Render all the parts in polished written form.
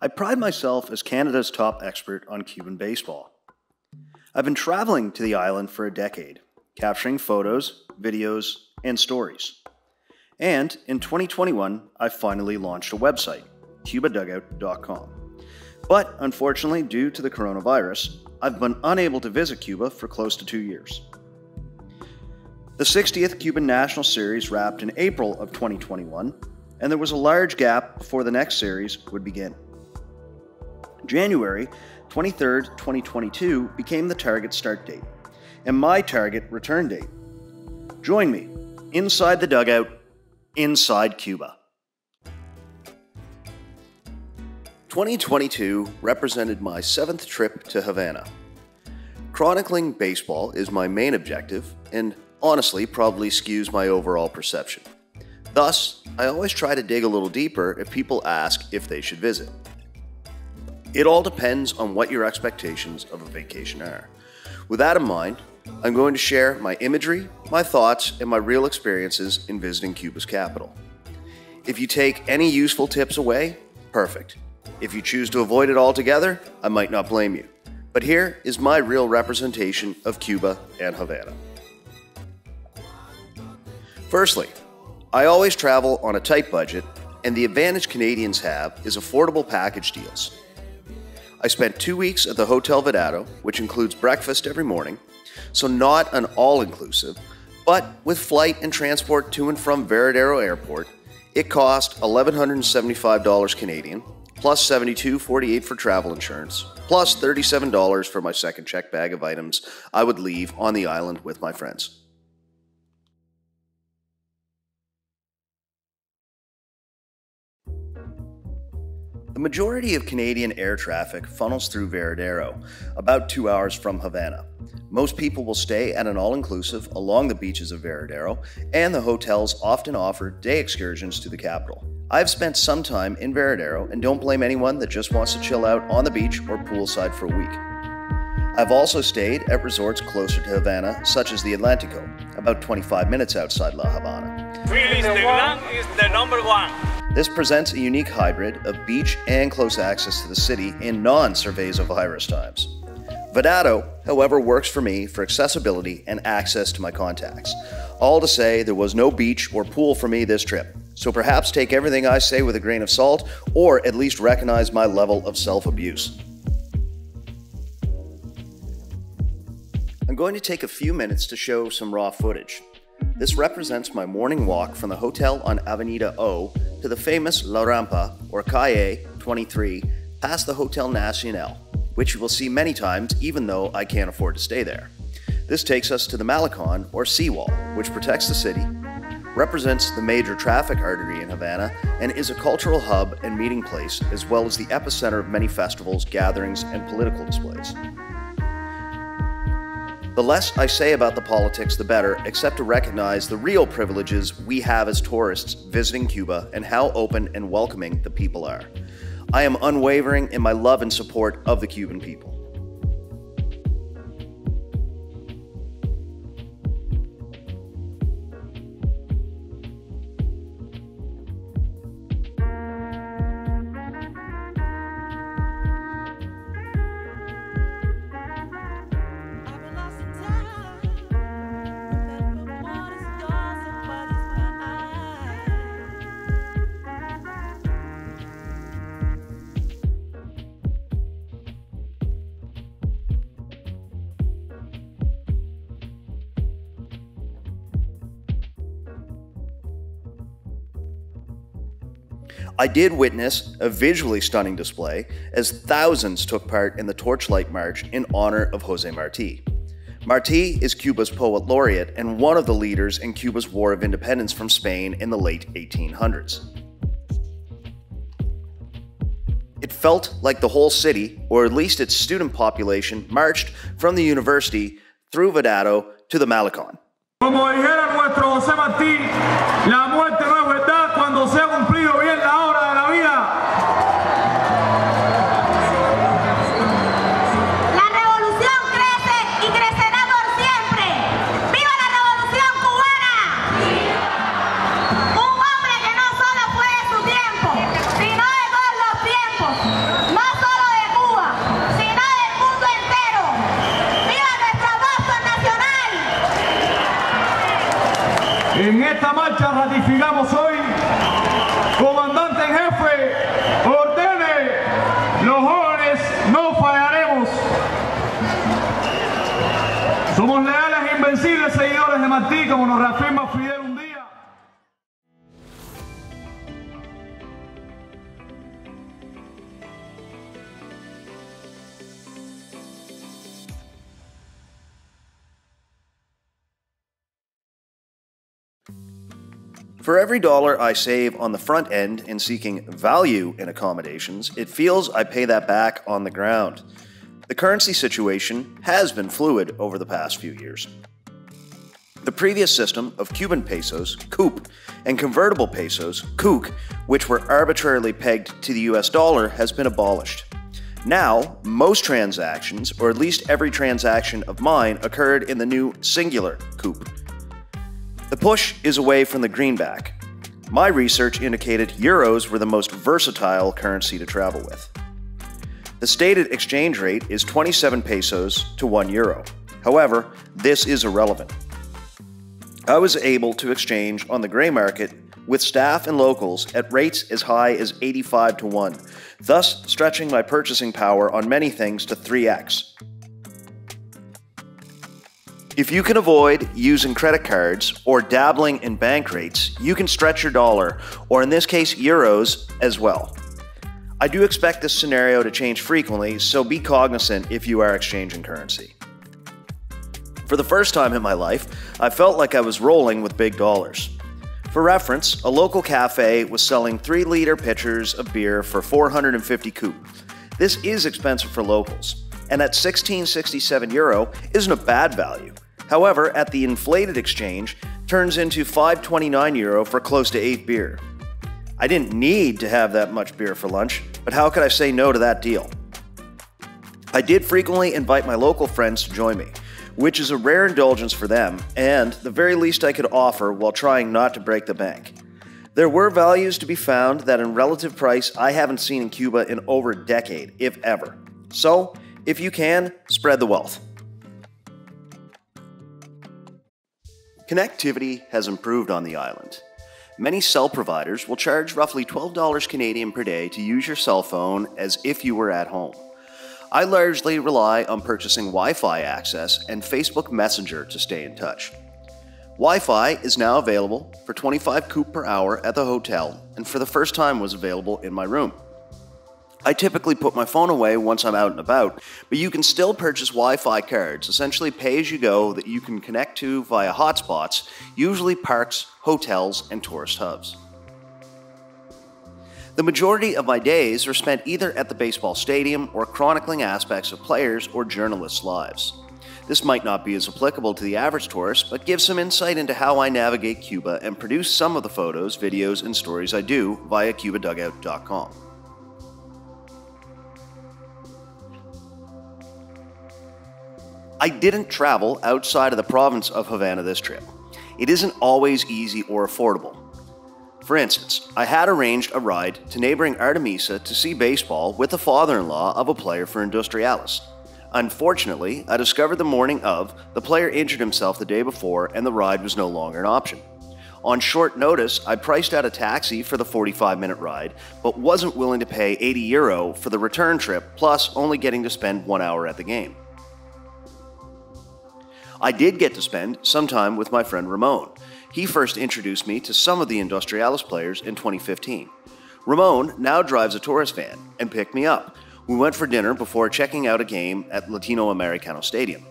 I pride myself as Canada's top expert on Cuban baseball. I've been traveling to the island for a decade, capturing photos, videos, and stories. And in 2021, I finally launched a website, cubadugout.com. But unfortunately, due to the coronavirus, I've been unable to visit Cuba for close to 2 years. The 60th Cuban National Series wrapped in April of 2021, and there was a large gap before the next series would begin. January 23, 2022 became the target start date, and my target return date. Join me inside the dugout, inside Cuba. 2022 represented my 7th trip to Havana. Chronicling baseball is my main objective, and honestly probably skews my overall perception. Thus, I always try to dig a little deeper if people ask if they should visit. It all depends on what your expectations of a vacation are. With that in mind, I'm going to share my imagery, my thoughts, and my real experiences in visiting Cuba's capital. If you take any useful tips away, perfect. If you choose to avoid it altogether, I might not blame you. But here is my real representation of Cuba and Havana. Firstly, I always travel on a tight budget, and the advantage Canadians have is affordable package deals. I spent 2 weeks at the Hotel Vedado, which includes breakfast every morning, so not an all-inclusive, but with flight and transport to and from Veradero Airport, it cost $1,175 Canadian, plus $72.48 for travel insurance, plus $37 for my second check bag of items I would leave on the island with my friends. The majority of Canadian air traffic funnels through Veradero, about 2 hours from Havana. Most people will stay at an all-inclusive along the beaches of Veradero, and the hotels often offer day excursions to the capital. I've spent some time in Veradero and don't blame anyone that just wants to chill out on the beach or poolside for a week. I've also stayed at resorts closer to Havana, such as the Atlantico, about 25 minutes outside La Habana. Really, the Grand is the number one. This presents a unique hybrid of beach and close access to the city in non-Cerveza virus times. Vedado, however, works for me for accessibility and access to my contacts. All to say there was no beach or pool for me this trip, so perhaps take everything I say with a grain of salt, or at least recognize my level of self-abuse. I'm going to take a few minutes to show some raw footage. This represents my morning walk from the hotel on Avenida O to the famous La Rampa, or Calle 23, past the Hotel Nacional, which you will see many times even though I can't afford to stay there. This takes us to the Malecon, or seawall, which protects the city, represents the major traffic artery in Havana, and is a cultural hub and meeting place, as well as the epicenter of many festivals, gatherings, and political displays. The less I say about the politics, the better, except to recognize the real privileges we have as tourists visiting Cuba and how open and welcoming the people are. I am unwavering in my love and support of the Cuban people. I did witness a visually stunning display as thousands took part in the Torchlight March in honor of Jose Marti. Marti is Cuba's poet laureate and one of the leaders in Cuba's War of Independence from Spain in the late 1800s. It felt like the whole city, or at least its student population, marched from the university through Vedado to the Malecon. Como dijera nuestro José Martí, la muerte no es verdad cuando se ha cumplido bien la hora de la vida. La revolución crece y crecerá por siempre. ¡Viva la revolución cubana! Un hombre que no solo fue de su tiempo, sino de todos los tiempos. sigamos hoy. Comandante en jefe, ordene, los jóvenes no fallaremos. Somos leales e invencibles seguidores de Martí, como nos reafirma Fidel un día. For every dollar I save on the front end in seeking value in accommodations, it feels I pay that back on the ground. The currency situation has been fluid over the past few years. The previous system of Cuban pesos, CUP, and convertible pesos, CUC, which were arbitrarily pegged to the US dollar, has been abolished. Now, most transactions, or at least every transaction of mine, occurred in the new singular CUP. The push is away from the greenback. My research indicated euros were the most versatile currency to travel with. The stated exchange rate is 27 pesos to 1 euro. However, this is irrelevant. I was able to exchange on the gray market with staff and locals at rates as high as 85 to 1, thus stretching my purchasing power on many things to 3x. If you can avoid using credit cards or dabbling in bank rates, you can stretch your dollar, or in this case, euros, as well. I do expect this scenario to change frequently, so be cognizant if you are exchanging currency. For the first time in my life, I felt like I was rolling with big dollars. For reference, a local cafe was selling 3-liter pitchers of beer for 450 coup. This is expensive for locals, and at 1667 euro isn't a bad value. However, at the inflated exchange, turns into 529 euro for close to 8 beer. I didn't need to have that much beer for lunch, but how could I say no to that deal? I did frequently invite my local friends to join me, which is a rare indulgence for them, and the very least I could offer while trying not to break the bank. There were values to be found that in relative price I haven't seen in Cuba in over a decade, if ever. So, if you can, spread the wealth. Connectivity has improved on the island. Many cell providers will charge roughly $12 Canadian per day to use your cell phone as if you were at home. I largely rely on purchasing Wi-Fi access and Facebook Messenger to stay in touch. Wi-Fi is now available for 25 coup per hour at the hotel, and for the first time was available in my room. I typically put my phone away once I'm out and about, but you can still purchase Wi-Fi cards, essentially pay-as-you-go, that you can connect to via hotspots, usually parks, hotels, and tourist hubs. The majority of my days are spent either at the baseball stadium or chronicling aspects of players' or journalists' lives. This might not be as applicable to the average tourist, but gives some insight into how I navigate Cuba and produce some of the photos, videos, and stories I do via CubaDugout.com. I didn't travel outside of the province of Havana this trip. It isn't always easy or affordable. For instance, I had arranged a ride to neighboring Artemisa to see baseball with the father-in-law of a player for Industrialis. Unfortunately, I discovered the morning of, the player injured himself the day before and the ride was no longer an option. On short notice, I priced out a taxi for the 45-minute ride, but wasn't willing to pay 80 euro for the return trip, plus only getting to spend 1 hour at the game. I did get to spend some time with my friend Ramon. He first introduced me to some of the Industrialis players in 2015. Ramon now drives a tourist van and picked me up. We went for dinner before checking out a game at Latino Americano Stadium.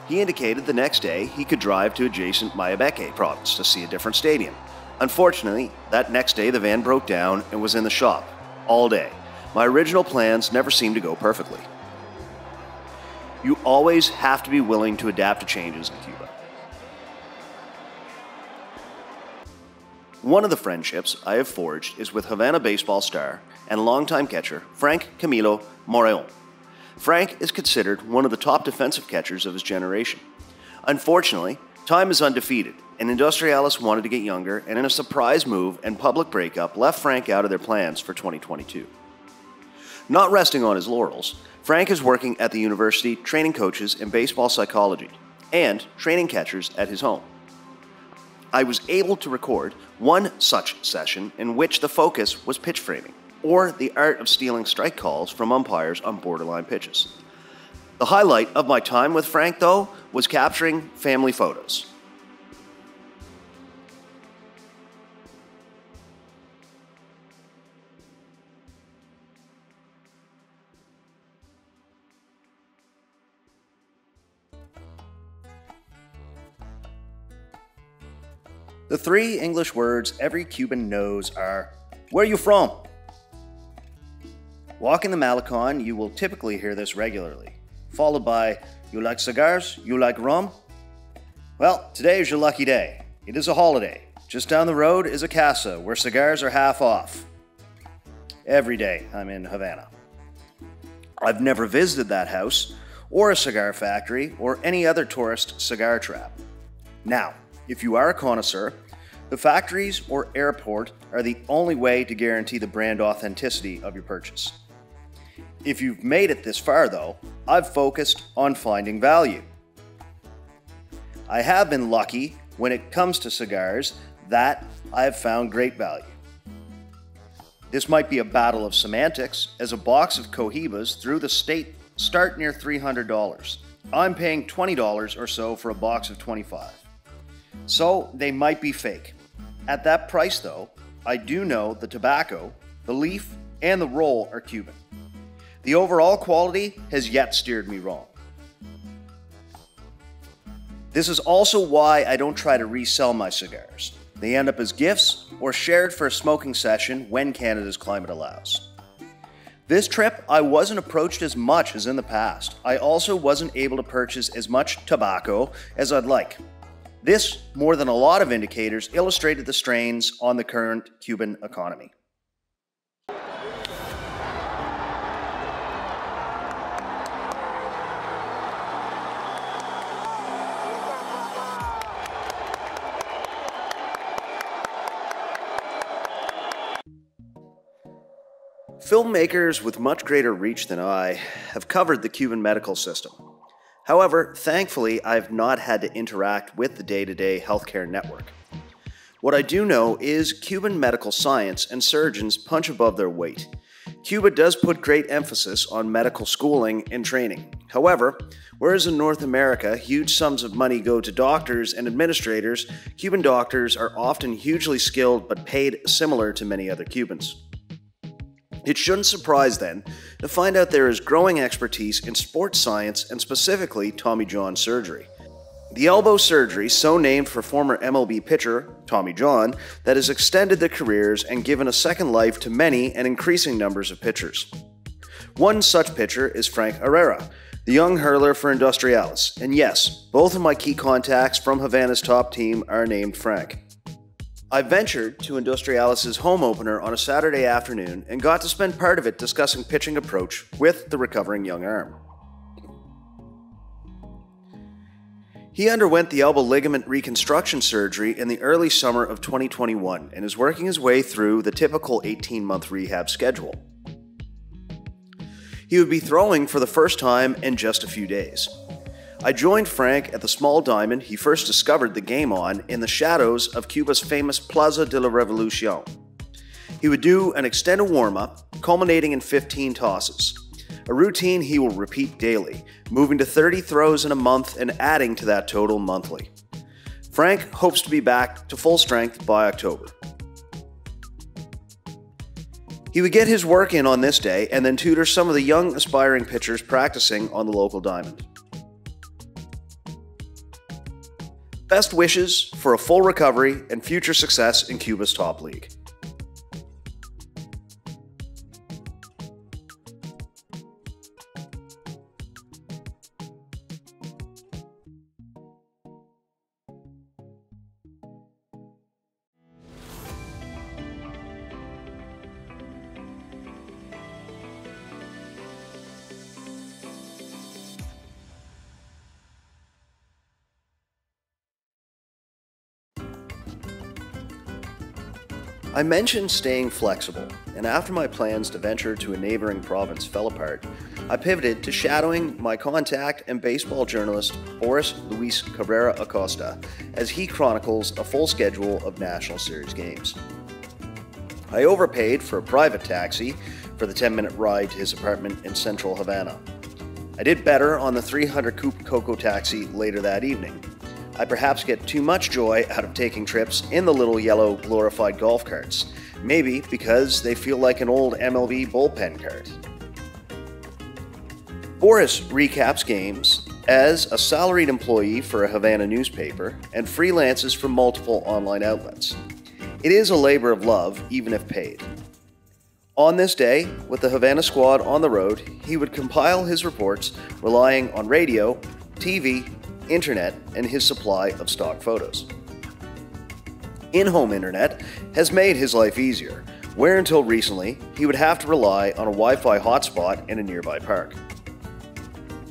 He indicated the next day he could drive to adjacent Mayabeque province to see a different stadium. Unfortunately, that next day the van broke down and was in the shop all day. My original plans never seemed to go perfectly. You always have to be willing to adapt to changes in Cuba. One of the friendships I have forged is with Havana baseball star and longtime catcher Frank Camilo Morejón. Frank is considered one of the top defensive catchers of his generation. Unfortunately, time is undefeated, and Industrialis wanted to get younger, and in a surprise move and public breakup left Frank out of their plans for 2022. Not resting on his laurels, Frank is working at the university training coaches in baseball psychology and training catchers at his home. I was able to record one such session in which the focus was pitch framing, or the art of stealing strike calls from umpires on borderline pitches. The highlight of my time with Frank, though, was capturing family photos. The three English words every Cuban knows are, "Where you from?" Walking the Malecon, you will typically hear this regularly, followed by, "You like cigars? You like rum?" Well, today is your lucky day. It is a holiday. Just down the road is a casa where cigars are half off. Every day I'm in Havana. I've never visited that house, or a cigar factory, or any other tourist cigar trap. Now, if you are a connoisseur, the factories or airport are the only way to guarantee the brand authenticity of your purchase. If you've made it this far, though, I've focused on finding value. I have been lucky when it comes to cigars that I have found great value. This might be a battle of semantics, as a box of Cohibas through the state start near $300. I'm paying $20 or so for a box of 25. So they might be fake. At that price, though, I do know the tobacco, the leaf, and the roll are Cuban. The overall quality has yet steered me wrong. This is also why I don't try to resell my cigars. They end up as gifts or shared for a smoking session when Canada's climate allows. This trip, I wasn't approached as much as in the past. I also wasn't able to purchase as much tobacco as I'd like. This, more than a lot of indicators, illustrated the strains on the current Cuban economy. Filmmakers with much greater reach than I have covered the Cuban medical system. However, thankfully, I've not had to interact with the day-to-day healthcare network. What I do know is Cuban medical science and surgeons punch above their weight. Cuba does put great emphasis on medical schooling and training. However, whereas in North America, huge sums of money go to doctors and administrators, Cuban doctors are often hugely skilled but paid similar to many other Cubans. It shouldn't surprise, then, to find out there is growing expertise in sports science and specifically Tommy John surgery. The elbow surgery, so named for former MLB pitcher Tommy John, that has extended their careers and given a second life to many and increasing numbers of pitchers. One such pitcher is Frank Herrera, the young hurler for Industriales. And yes, both of my key contacts from Havana's top team are named Frank. I ventured to Industriales' home opener on a Saturday afternoon and got to spend part of it discussing pitching approach with the recovering young arm. He underwent the elbow ligament reconstruction surgery in the early summer of 2021 and is working his way through the typical 18-month rehab schedule. He would be throwing for the first time in just a few days. I joined Frank at the small diamond he first discovered the game on in the shadows of Cuba's famous Plaza de la Revolucion. He would do an extended warm-up, culminating in 15 tosses, a routine he will repeat daily, moving to 30 throws in a month and adding to that total monthly. Frank hopes to be back to full strength by October. He would get his work in on this day and then tutor some of the young aspiring pitchers practicing on the local diamond. Best wishes for a full recovery and future success in Cuba's top league. I mentioned staying flexible, and after my plans to venture to a neighboring province fell apart, I pivoted to shadowing my contact and baseball journalist Boris Luis Cabrera Acosta as he chronicles a full schedule of National Series games. I overpaid for a private taxi for the 10-minute ride to his apartment in central Havana. I did better on the 300 coupe Coco taxi later that evening. I perhaps get too much joy out of taking trips in the little yellow glorified golf carts, maybe because they feel like an old MLB bullpen cart. Boris recaps games as a salaried employee for a Havana newspaper and freelances for multiple online outlets. It is a labor of love, even if paid. On this day, with the Havana squad on the road, he would compile his reports relying on radio, TV, internet, and his supply of stock photos. In-home internet has made his life easier, where until recently, he would have to rely on a Wi-Fi hotspot in a nearby park.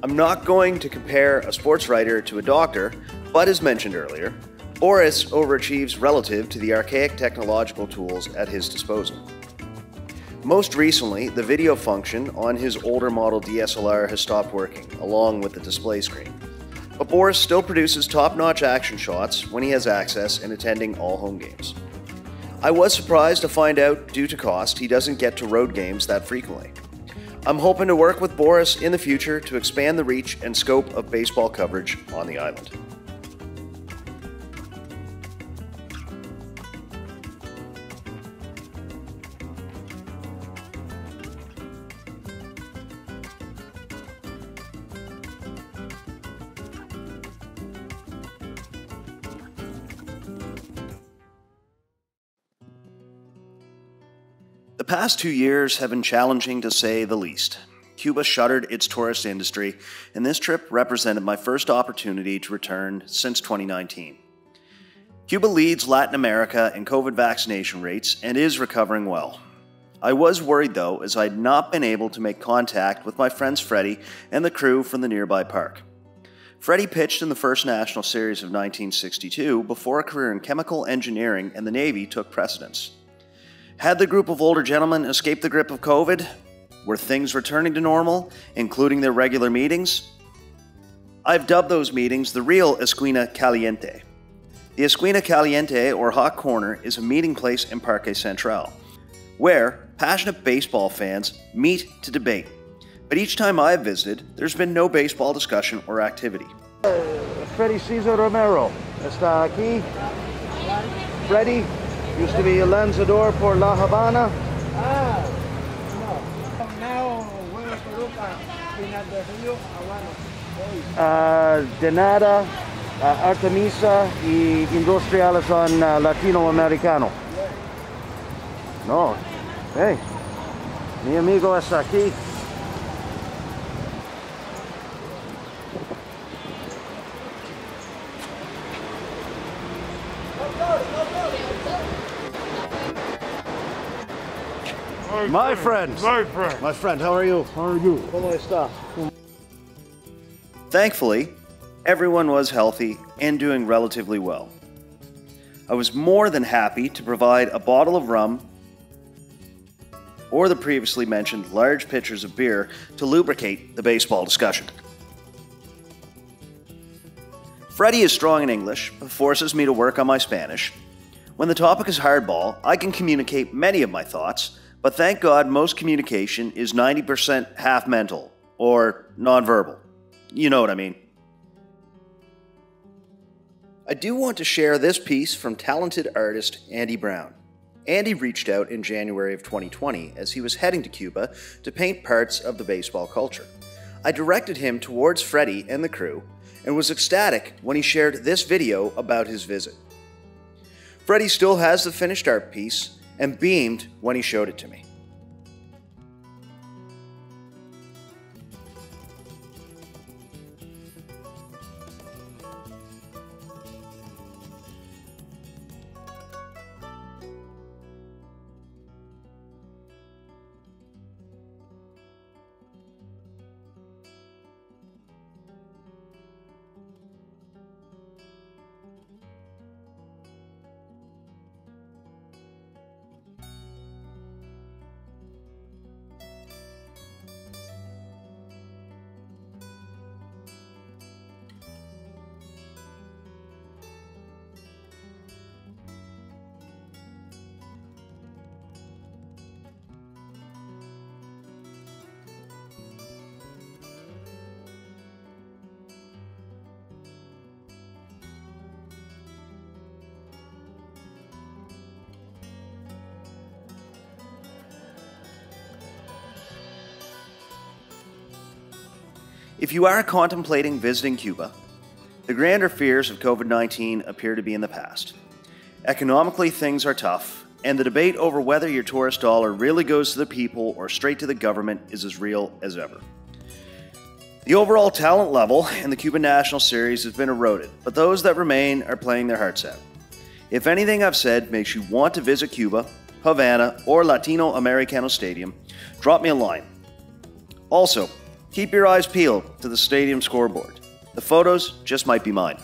I'm not going to compare a sports writer to a doctor, but as mentioned earlier, Boris overachieves relative to the archaic technological tools at his disposal. Most recently, the video function on his older model DSLR has stopped working, along with the display screen. But Boris still produces top-notch action shots when he has access and attending all home games. I was surprised to find out, due to cost, he doesn't get to road games that frequently. I'm hoping to work with Boris in the future to expand the reach and scope of baseball coverage on the island. The past 2 years have been challenging to say the least. Cuba shuttered its tourist industry, and this trip represented my first opportunity to return since 2019. Cuba leads Latin America in COVID vaccination rates and is recovering well. I was worried though, as I had not been able to make contact with my friends Freddie and the crew from the nearby park. Freddie pitched in the first National Series of 1962 before a career in chemical engineering and the Navy took precedence. Had the group of older gentlemen escaped the grip of COVID? Were things returning to normal, including their regular meetings? I've dubbed those meetings the real Esquina Caliente. The Esquina Caliente, or Hot Corner, is a meeting place in Parque Central, where passionate baseball fans meet to debate. But each time I've visited, there's been no baseball discussion or activity. Freddie Cesar Romero está aquí. Freddie used to be a lanzador for La Havana. De nada, Artemisa y Industriales son latinoamericano. No, hey, mi amigo está aquí. My friend, how are you? How are you? ¿Cómo está? Thankfully, everyone was healthy and doing relatively well. I was more than happy to provide a bottle of rum or the previously mentioned large pitchers of beer to lubricate the baseball discussion. Freddie is strong in English, but forces me to work on my Spanish. When the topic is hardball, I can communicate many of my thoughts, but thank God most communication is 90% half mental, or nonverbal. You know what I mean. I do want to share this piece from talented artist Andy Brown. Andy reached out in January of 2020 as he was heading to Cuba to paint parts of the baseball culture. I directed him towards Freddie and the crew and was ecstatic when he shared this video about his visit. Freddie still has the finished art piece and beamed when he showed it to me. If you are contemplating visiting Cuba, the grander fears of COVID-19 appear to be in the past. Economically, things are tough, and the debate over whether your tourist dollar really goes to the people or straight to the government is as real as ever. The overall talent level in the Cuban National Series has been eroded, but those that remain are playing their hearts out. If anything I've said makes you want to visit Cuba, Havana, or Latino Americano Stadium, drop me a line. Also, keep your eyes peeled to the stadium scoreboard. The photos just might be mine.